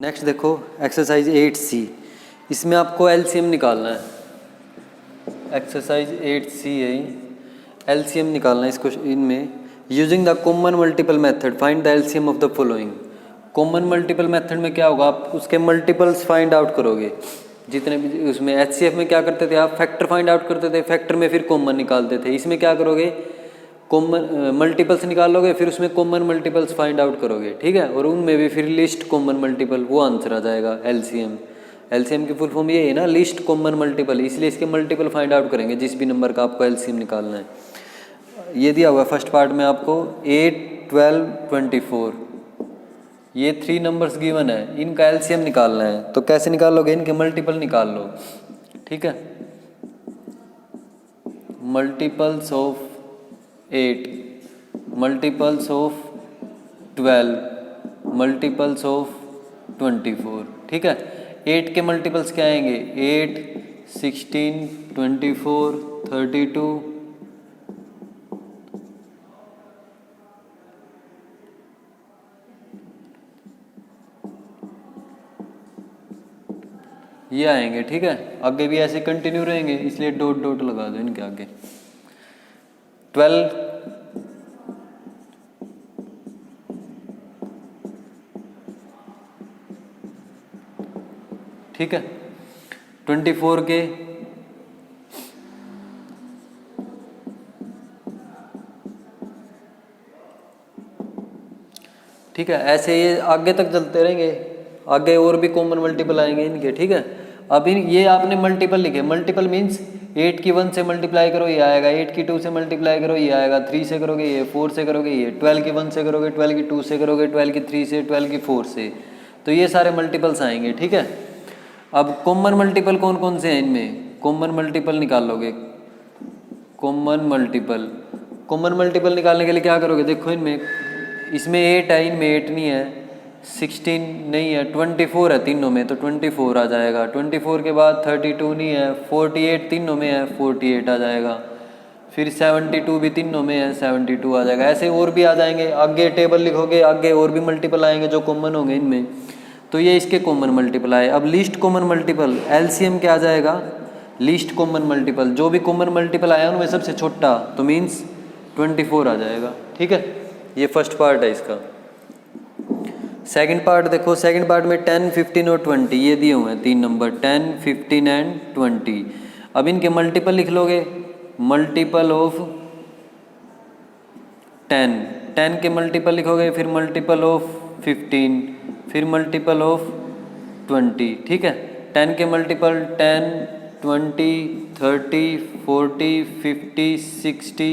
Next देखो exercise 8C। इसमें आपको एलसीएम निकालना है। एक्सरसाइज 8C है, एलसीएम निकालना है इसको। इनमें using the common multiple method find the LCM of the following. Common multiple method में क्या होगा, आप उसके मल्टीपल्स फाइंड आउट करोगे जितने भी। उसमें एचसीएफ में क्या करते थे आप, फैक्टर फाइंड आउट करते थे, फैक्टर में फिर कॉमन निकालते थे। इसमें क्या करोगे, कॉमन मल्टीपल्स निकालोगे, फिर उसमें कॉमन मल्टीपल्स फाइंड आउट करोगे, ठीक है। और उनमें भी फिर लिस्ट कॉमन मल्टीपल, वो आंसर आ जाएगा एलसीएम। एलसीएम की फुल फॉर्म ये है ना, लिस्ट कॉमन मल्टीपल, इसलिए इसके मल्टीपल फाइंड आउट करेंगे जिस भी नंबर का आपको एलसीएम निकालना है। ये दिया हुआ फर्स्ट पार्ट में आपको 8, 12, 24, ये 3 नंबर्स गिवन है, इनका एलसीएम निकालना है। तो कैसे निकालोगे, इनके मल्टीपल निकाल लो, ठीक है। Multiples of 8, multiples of 12, multiples of 24, ठीक है। 8 के मल्टीपल्स क्या आएंगे, 8, 16, 24, 32, ये आएंगे, ठीक है। आगे भी ऐसे कंटिन्यू रहेंगे, इसलिए डॉट डॉट लगा दो इनके आगे। 12, ठीक है। 24 के ठीक है, ऐसे ये आगे तक चलते रहेंगे। आगे और भी कॉमन मल्टीपल आएंगे इनके, ठीक है। अब इन ये आपने मल्टीपल लिखे, मल्टीपल मीन्स 8 की 1 से मल्टीप्लाई करो ये आएगा, 8 की 2 से मल्टीप्लाई करो ये आएगा, 3 से करोगे ये, 4 से करोगे ये, 12 की 1 से करोगे, 12 की 2 से करोगे, 12 की 3 से, 12 की 4 से, तो ये सारे मल्टीपल्स आएंगे, ठीक है। अब कॉमन मल्टीपल कौन कौन से हैं इनमें, कॉमन मल्टीपल निकालोगे। कॉमन मल्टीपल, कॉमन मल्टीपल निकालने के लिए क्या करोगे, देखो इनमें, इसमें 8 है, इनमें 8 नहीं है, 16 नहीं है, 24 है तीनों में, तो 24 आ जाएगा। 24 के बाद 32 नहीं है, 48 तीनों में है, 48 आ जाएगा। फिर 72 भी तीनों में है, 72 आ जाएगा। ऐसे और भी आ जाएंगे, आगे टेबल लिखोगे, आगे और भी मल्टीपल आएंगे जो कॉमन होंगे इनमें। तो ये इसके कॉमन मल्टीपल आए। अब लीस्ट कॉमन मल्टीपल, एलसीएम क्या आ जाएगा, लीस्ट कॉमन मल्टीपल, जो भी कॉमन मल्टीपल आया उनमें सबसे छोटा, तो मीन्स 24 आ जाएगा, ठीक है। ये फर्स्ट पार्ट है इसका। सेकंड पार्ट देखो, सेकंड पार्ट में 10, 15 और 20 ये दिए हुए हैं 3 नंबर, 10, 15 एंड 20। अब इनके मल्टीपल लिख लोगे, मल्टीपल ऑफ 10, 10 के मल्टीपल लिखोगे, फिर मल्टीपल ऑफ 15, फिर मल्टीपल ऑफ 20, ठीक है। 10 के मल्टीपल 10, 20, 30, 40, 50, 60,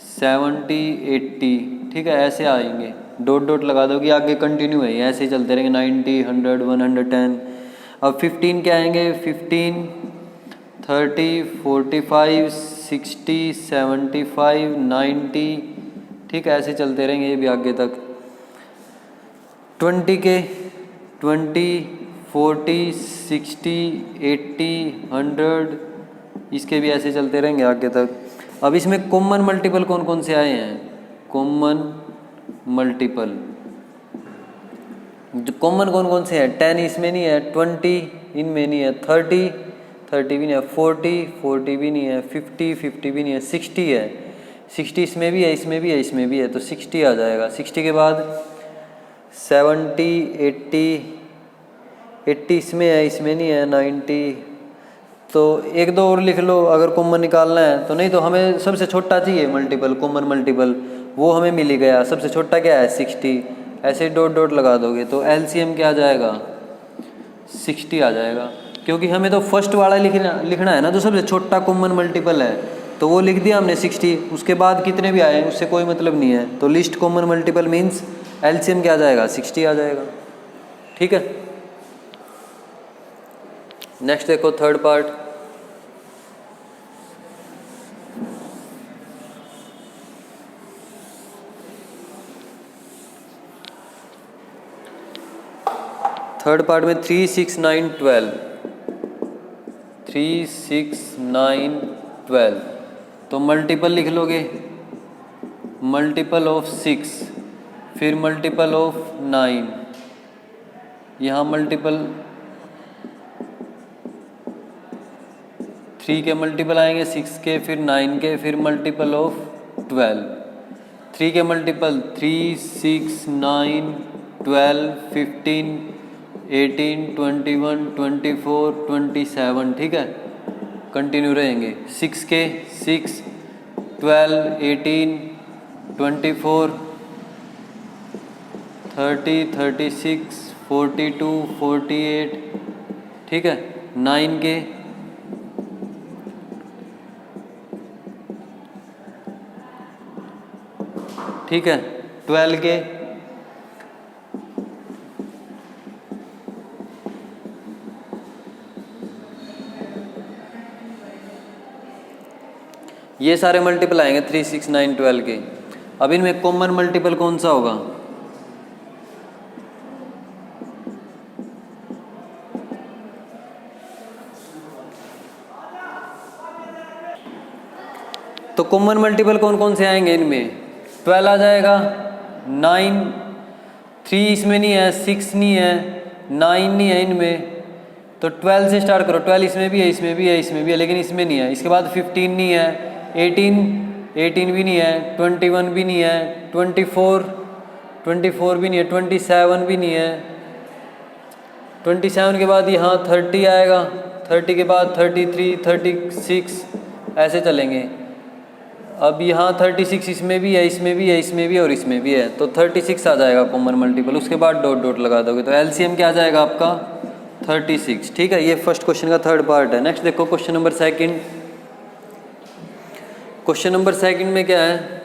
70, 80, ठीक है। ऐसे आएंगे, डॉट डॉट लगा दोगे, आगे कंटिन्यू है, ऐसे ही चलते रहेंगे, 90, 100, 110। अब 15 के आएंगे, 15, 30, 45, 60, 75, 90, ठीक है। ऐसे चलते रहेंगे ये भी आगे तक। 20 के 20, 40, 60, 80, 100, इसके भी ऐसे चलते रहेंगे आगे तक। अब इसमें कॉमन मल्टीपल कौन कौन से आए हैं, कॉमन मल्टीपल जो कॉमन कौन कौन से हैं, 10 इसमें नहीं है, 20 इनमें नहीं है, 30 भी नहीं है, 40 भी नहीं है, 50 भी नहीं है, 60 है, 60 इसमें भी है, इसमें भी है, इसमें भी है, तो 60 आ जाएगा। 60 के बाद 70, 80 इसमें है, इसमें नहीं है, 90, तो एक दो और लिख लो अगर कॉमन निकालना है तो, नहीं तो हमें सबसे छोटा चाहिए मल्टीपल, कॉमन मल्टीपल, वो हमें मिल ही गया। सबसे छोटा क्या है, 60, ऐसे डॉट डॉट लगा दोगे तो एलसीएम क्या आ जाएगा, 60 आ जाएगा। क्योंकि हमें तो फर्स्ट वाला लिखना है ना, जो सबसे छोटा कॉमन मल्टीपल है, तो वो लिख दिया हमने 60, उसके बाद कितने भी आए उससे कोई मतलब नहीं है। तो list common multiple means LCM क्या आ जाएगा, 60 आ जाएगा, ठीक है। नेक्स्ट देखो थर्ड पार्ट। थर्ड पार्ट में 3, 6, 9, 12, 3, 6, 9, 12, तो मल्टीपल लिख लोगे, मल्टीपल ऑफ 6, फिर मल्टीपल ऑफ 9, यहाँ मल्टीपल 3 के मल्टीपल आएंगे 6 के, फिर 9 के, फिर मल्टीपल ऑफ 12। 3 के मल्टीपल 3, 6, 9, 12, 15, 18, 21, 24, 27, ठीक है, कंटिन्यू रहेंगे। 6 के 6, 12, 18, 24, 30, 36, 42, 48, ठीक है। 9 के ठीक है, 12 के ये सारे मल्टीपल आएंगे 3, 6, 9, 12 के। अब इनमें कॉमन मल्टीपल कौन सा होगा? तो कॉमन मल्टीपल कौन कौन से आएंगे इनमें? 12 आ जाएगा, 9, 3 इसमें नहीं है, 6 नहीं है, 9 नहीं है इनमें, तो 12 से स्टार्ट करो। 12 इसमें भी है, इसमें भी है, इसमें भी है, लेकिन इसमें नहीं है। इसके बाद 15 नहीं है, 18 भी नहीं है, 21 भी नहीं है, 24 भी नहीं है, 27 भी नहीं है। 27 के बाद यहाँ 30 आएगा, 30 के बाद 33, 36 ऐसे चलेंगे। अब यहाँ 36 इसमें भी है, इसमें भी है, इसमें भी है और इसमें भी है, तो 36 आ जाएगा कॉमन मल्टीपल। उसके बाद डॉट डॉट लगा दोगे तो एलसीएम क्या आ जाएगा आपका? 36, ठीक है। ये फर्स्ट क्वेश्चन का थर्ड पार्ट है। नेक्स्ट देखो question number second. Question number second में क्या है?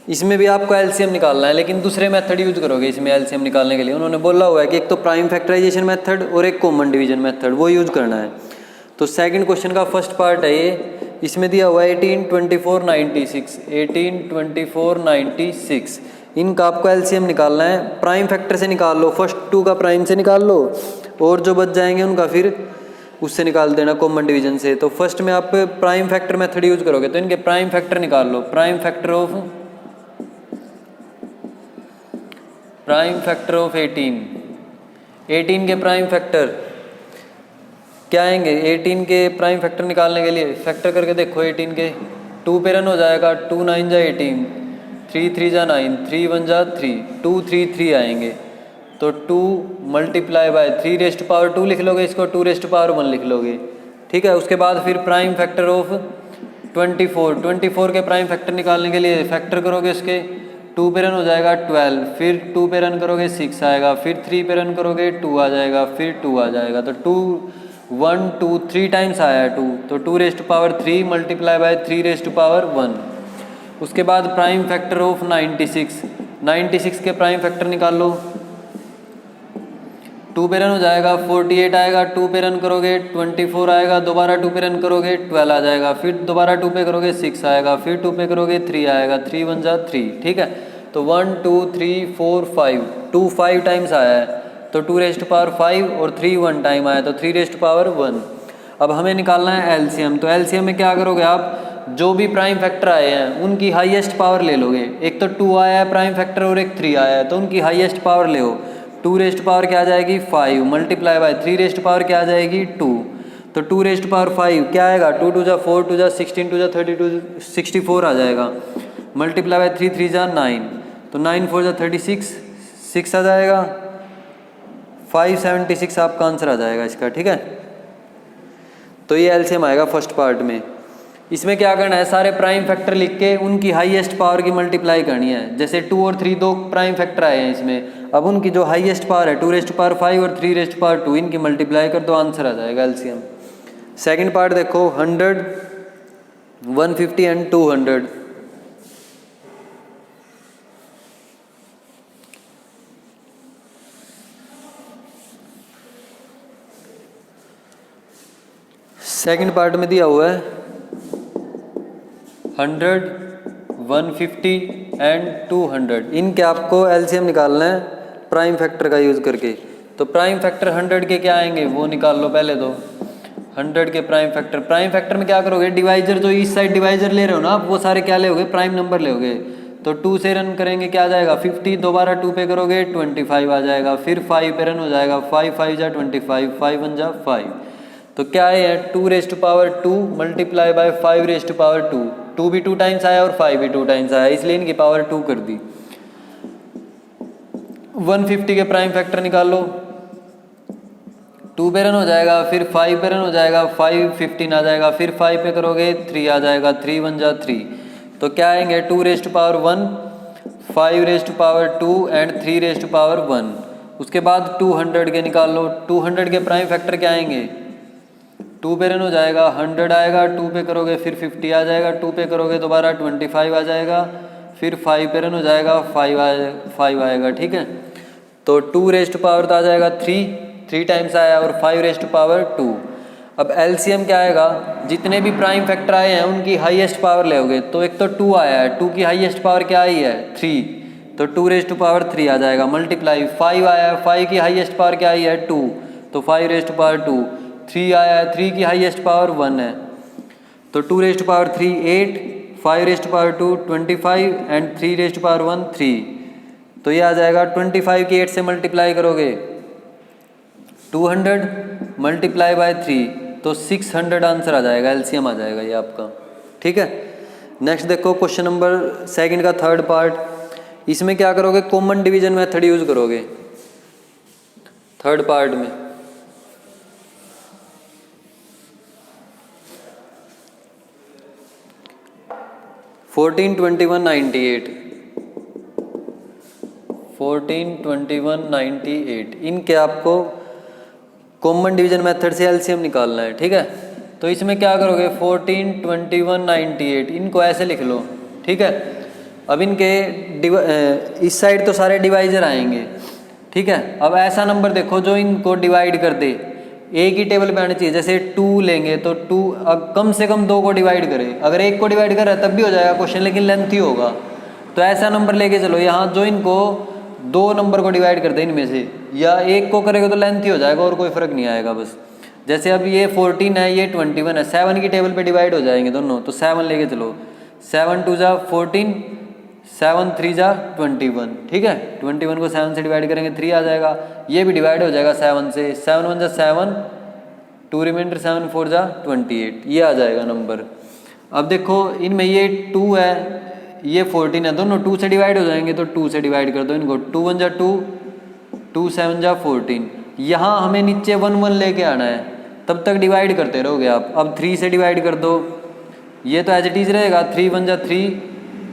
इसमें भी आपको एलसीएम निकालना है, लेकिन दूसरे मेथड यूज करोगे इसमें एलसीएम निकालने के लिए। उन्होंने बोला हुआ है कि एक तो प्राइम फैक्टराइजेशन मेथड और एक कॉमन डिवीजन मेथड, वो यूज करना है। तो सेकंड क्वेश्चन का फर्स्ट पार्ट है ये। इसमें दिया हुआ है 18, 24, 96, 18, 24, 96। इनका आपको एलसीएम निकालना है। प्राइम फैक्टर से निकाल लो, फर्स्ट 2 का प्राइम से निकाल लो और जो बच जाएंगे उनका फिर उससे निकाल देना कॉमन डिवीजन से। तो फर्स्ट में आप प्राइम फैक्टर मेथड यूज करोगे तो इनके प्राइम फैक्टर निकाल लो। प्राइम फैक्टर ऑफ 18 के प्राइम फैक्टर क्या आएंगे? 18 के प्राइम फैक्टर निकालने के लिए फैक्टर करके देखो 18 के। 2 पे रन हो जाएगा, 2 9 जा 18, 3 3 जा 9, 3 1 जा 3, 2 3 3 आएंगे। तो 2 multiply by 3 raised to power 2 लिख लोगे, इसको 2 रेस्ट टू पावर 1 लिख लोगे, ठीक है। उसके बाद फिर प्राइम फैक्टर ऑफ 24 के प्राइम फैक्टर निकालने के लिए फैक्टर करोगे इसके। 2 पे रन हो जाएगा 12, फिर 2 पे रन करोगे 6 आएगा, फिर 3 पे रन करोगे 2 आ जाएगा, फिर 2 आ जाएगा। तो 2 1 2 3 टाइम्स आया है 2, तो 2 raised to power 3 multiply by 3 raised to power 1। उसके बाद प्राइम फैक्टर ऑफ 96 के प्राइम फैक्टर निकाल लो। 2 पे रन हो जाएगा 48 आएगा, 2 पे रन करोगे 24 आएगा, दोबारा 2 पे रन करोगे 12 आ जाएगा, फिर दोबारा 2 पे करोगे 6 आएगा, फिर 2 पे करोगे 3 आएगा, 3 1 जा 3, ठीक है। तो 1 2 3 4 5, 2 5 टाइम्स आया है, तो 2 रेस्ट टू पावर 5 और 3 1 टाइम आया, तो 3 रेस्ट टू पावर 1। अब हमें निकालना है एलसीएम। तो एलसीएम में क्या करोगे आप? जो भी प्राइम फैक्टर आए हैं उनकी हाईएस्ट पावर ले लोगे। एक तो 2 आया है प्राइम फैक्टर और एक 3 आया है, तो उनकी हाईएस्ट पावर ले। 2 रेस्ट पावर क्या आ जाएगी? 5 मल्टीप्लाई बाय 3 रेस्ट पावर क्या आ जाएगी? 2। तो 2 रेस्ट पावर 5 क्या आएगा? 2 2 जा 4, 2 जा 16, 2 जा 32, 64 आ जाएगा। मल्टीप्लाई बाय 3 3 जा 9, तो 9 4 जा 36, 6 आ जाएगा। 576 आपका आंसर आ जाएगा इसका, ठीक है। तो ये एलसीएम आएगा फर्स्ट पार्ट में। इसमें क्या करना है? सारे प्राइम फैक्टर लिख के उनकी हाईएस्ट पावर की मल्टीप्लाई करनी है। जैसे 2 और 3 दो प्राइम फैक्टर आए हैं इसमें, अब उनकी जो हाईएस्ट पावर है 2 रेस्ट पावर 5 और 3 रेस्ट पावर 2, इनकी मल्टीप्लाई कर दो, आंसर आ जाएगा एलसीएम। सेकंड पार्ट देखो 100, 150 एंड 200। सेकंड पार्ट में दिया हुआ है 100, 150 एंड 200। इनके आपको एलसीएम निकालना है प्राइम फैक्टर का यूज करके। तो प्राइम फैक्टर 100 के क्या आएंगे वो निकाल लो पहले। तो 100 के प्राइम फैक्टर में क्या करोगे? डिवाइजर जो इस साइड डिवाइजर ले रहे हो ना आप, वो सारे क्या लोगे? प्राइम नंबर लोगे। तो 2 से रन करेंगे क्या आ जाएगा 50, दोबारा 2 पे करोगे 25 आ जाएगा, फिर 5 पे रन हो जाएगा, 5 5 जा 25, 5 1 जा 5। तो क्या है 2⁻² मल्टीप्लाई बाय 5⁻², 2 भी 2 टाइम्स आया और 5 भी 2 टाइम्स आया, इसलिए इनकी पावर 2 कर दी। 150 के प्राइम फैक्टर निकाल लो, 2 पे रन हो जाएगा, फिर 5 पे रन हो जाएगा, 5 15 आ जाएगा, फिर 5 पे करोगे 3 आ जाएगा, 3 1 जा 3। तो क्या आएंगे 2⁻1, 5⁻² एंड 3⁻1। उसके बाद 200 के निकाल लो, 200 के प्राइम फैक्टर क्या आएंगे 2 पे रन हो जाएगा, 100 आएगा, 2 पे करोगे फिर 50 आ जाएगा, 2 पे करोगे दोबारा 25 आ जाएगा, फिर 5 पे रन हो जाएगा, 5 आएगा। ठीक है, तो 2⁻ तो आ जाएगा 3 टाइम्स आया और 5⁻²। अब एलसीएम क्या आएगा, जितने भी प्राइम फैक्टर आए हैं उनकी हाईएस्ट पावर लेओगे। तो एक तो 2 आया है, 2 की हाईएस्ट पावर क्या आई है 3, तो 2⁻³ आ जाएगा, मल्टीप्लाई 5 आया है, 5 की हाईएस्ट पावर क्या आई है 2, तो 5⁻²। 3 आया है, 3 की हाईएस्ट पावर 1 है, तो 2⁻3 8, 5⁻² 25 एंड 3⁻1 3। तो ये आ जाएगा 25 की 8 से मल्टीप्लाई करोगे 200 मल्टीप्लाई बाय 3, तो 600 आंसर आ जाएगा, एलसीएम आ जाएगा ये आपका। ठीक है, नेक्स्ट देखो क्वेश्चन नंबर 2 का 3rd पार्ट। इसमें क्या करोगे, कॉमन डिवीजन मेथड यूज करोगे 3rd पार्ट में। फोर्टीन 21 98 98 इनके आपको कॉमन डिवीजन मेथड से एलसीएम निकालना है। ठीक है, तो इसमें क्या करोगे 14 21 98 इनको ऐसे लिख लो। ठीक है, अब इनके इस साइड तो सारे डिवाइजर आएंगे। ठीक है, अब ऐसा नंबर देखो जो इनको डिवाइड कर दे, एक ही टेबल पे आनी चाहिए। जैसे 2 लेंगे तो 2 अब कम से कम 2 को डिवाइड करे, अगर 1 को डिवाइड कर रहा है तब भी हो जाएगा क्वेश्चन, लेकिन लेंथी होगा। तो ऐसा नंबर लेके चलो यहाँ जो इनको 2 नंबर को डिवाइड कर दे इनमें से, या 1 को करेगा तो लेंथी हो जाएगा और कोई फर्क नहीं आएगा बस। जैसे अब ये 14 है, ये 21 है, 7 की टेबल पे डिवाइड हो जाएंगे दोनों, तो 7 लेके चलो, 7 2 जा 14, 7 3 जा 21। ठीक है, 21 को 7 से डिवाइड करेंगे 3 आ जाएगा, ये भी डिवाइड हो जाएगा 7 से, 7 1 जा 7, 2 रिमाइंडर 7 4 जा 28, ये आ जाएगा नंबर। अब देखो इनमें ये 2 है, ये 14 है, दोनों 2 से डिवाइड हो जाएंगे, तो 2 से डिवाइड कर दो इनको, 2 1 जा 2, 2 7 जा 14। यहाँ हमें नीचे 1 1 लेके आना है, तब तक डिवाइड करते रहोगे आप। अब 3 से डिवाइड कर दो, ये तो एज इट इज़ रहेगा, 3 1 जा 3,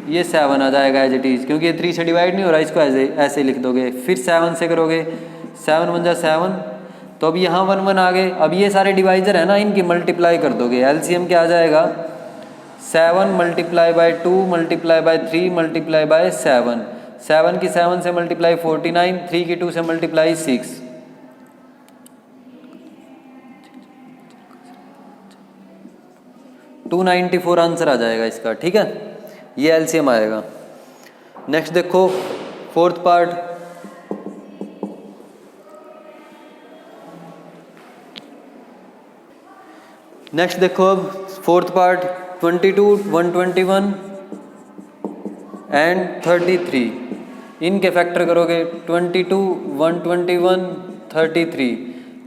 ये 7 आ जाएगा एज इट इज़, क्योंकि ये 3 से डिवाइड नहीं हो रहा, इसको ऐसे लिख दोगे। फिर 7 से करोगे, 7 1 जा 7, तो अब यहाँ 1 1 आ गए। अब ये सारे डिवाइजर है ना, इनकी मल्टीप्लाई कर दोगे, एलसीएम क्या आ जाएगा 7 multiply by 2 multiply by 3 multiply bye 7, 7 की 7 से मल्टीप्लाई 49, 3 की 2 से मल्टीप्लाई 6, 294 आंसर आ जाएगा इसका। ठीक है, ये एलसीएम आएगा। नेक्स्ट देखो 4th पार्ट। नेक्स्ट देखो अब 4th पार्ट, 22 121 एंड 33 इनके फैक्टर करोगे, 22 121 33।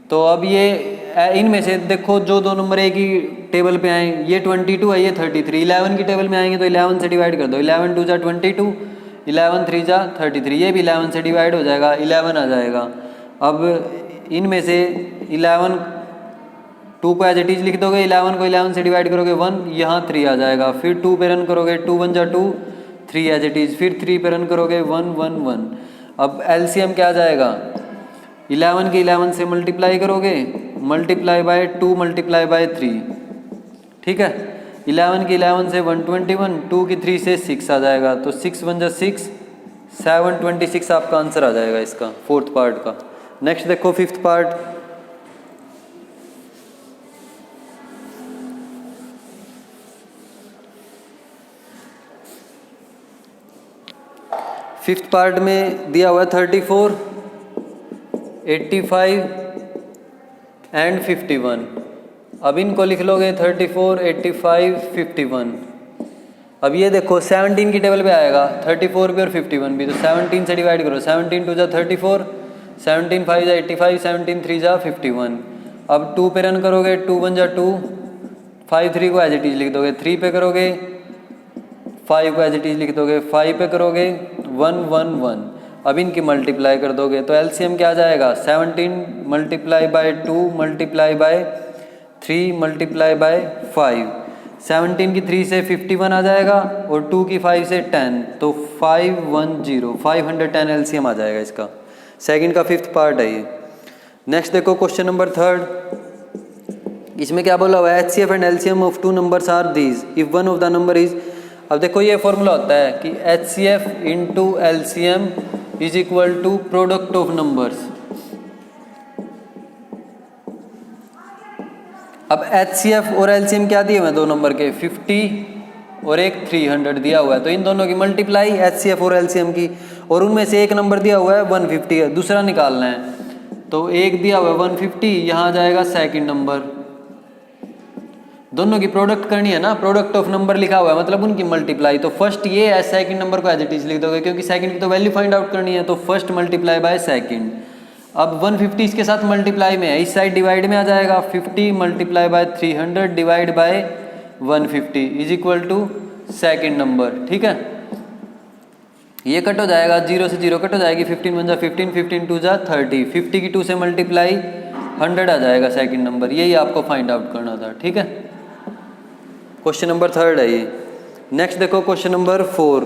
तो अब ये इनमें से देखो जो 2 नंबर एक ही टेबल पे आए, ये 22 है, ये 33, 11 की टेबल में आएंगे तो 11 से डिवाइड कर दो, 11 2 जा 22, 11 3 जा 33, ये भी 11 से डिवाइड हो जाएगा, 11 आ जाएगा। अब इनमें से 11 2 को एज इट इज लिख दोगे, 11 को 11 से डिवाइड करोगे 1, यहाँ 3 आ जाएगा। फिर 2 पे रन करोगे, 2 1 जा 2, 3 एज इट इज, फिर 3 पे रन करोगे 1 1 1। अब एलसीएम क्या आ जाएगा, 11 की 11 से मल्टीप्लाई करोगे, मल्टीप्लाई बाय 2 मल्टीप्लाई बाय 3। ठीक है, 11 की 11 से 121, 2 की 3 से 6 आ जाएगा, तो 6 1 जा 6, 726 आपका आंसर आ जाएगा इसका 4th पार्ट का। नेक्स्ट देखो 5th पार्ट। फिफ्थ पार्ट में दिया हुआ है 34 85 एंड 51। अब इनको लिख लोगे 34 85 51। अब ये देखो 17 की टेबल पे आएगा, 34 भी और 51 भी, तो 17 से डिवाइड करो, 17 2 जा 34, 17 5 जा 85, 17 3 जा 51। अब 2 पे रन करोगे, 2 1 जा 2, 5 3 को एज इट इज लिख दोगे, 3 पे करोगे 5 को एज इट इज लिख दोगे, 5 पे करोगे 1 1 1। अब इनकी मल्टीप्लाई कर दोगे तो एलसीएम क्या आ जाएगा, 17 multiply by 2 multiply by 3 multiply bye 5। 17 की 3 से 51 आ जाएगा और 2 की 5 से 10, तो 510 510 एलसीएम आ जाएगा इसका। सेकंड का 5th पार्ट है ये। नेक्स्ट देखो क्वेश्चन नंबर 3, इसमें क्या बोला हुआ है, HCF and LCM of two numbers are these if one of the number is. अब देखो ये फॉर्मूला होता है कि HCF into LCM is equal to product of numbers. अब एचसीएफ और एलसीएम क्या दिए हुए हैं दो नंबर के, 50 और एक 300 दिया हुआ है, तो इन दोनों की मल्टीप्लाई एचसीएफ और एलसीएम की, और उनमें से एक नंबर दिया हुआ है 150 है, दूसरा निकालना है। तो एक दिया हुआ है 150, यहाँ आ जाएगा सेकंड नंबर, दोनों की प्रोडक्ट करनी है ना, प्रोडक्ट ऑफ नंबर लिखा हुआ है मतलब उनकी मल्टीप्लाई। तो फर्स्ट ये है, सेकंड नंबर को एज इट इज लिख दोगे क्योंकि सेकंड की तो वैल्यू फाइंड आउट करनी है, तो फर्स्ट मल्टीप्लाई बाय सेकंड। अब 150 इसके साथ मल्टीप्लाई में है, इस साइड डिवाइड में आ जाएगा, 50 multiply by 300 divide by 150 is equal to second number. ठीक है, ये कट हो जाएगा, 0 से 0 कट हो जाएगी, 15 1 जा 15, 15 2 जा 30, 50 की 2 से मल्टीप्लाई 100 आ जाएगा सेकंड नंबर। यही आपको फाइंड आउट करना था। ठीक है, क्वेश्चन नंबर 3 है ये। नेक्स्ट देखो क्वेश्चन नंबर 4,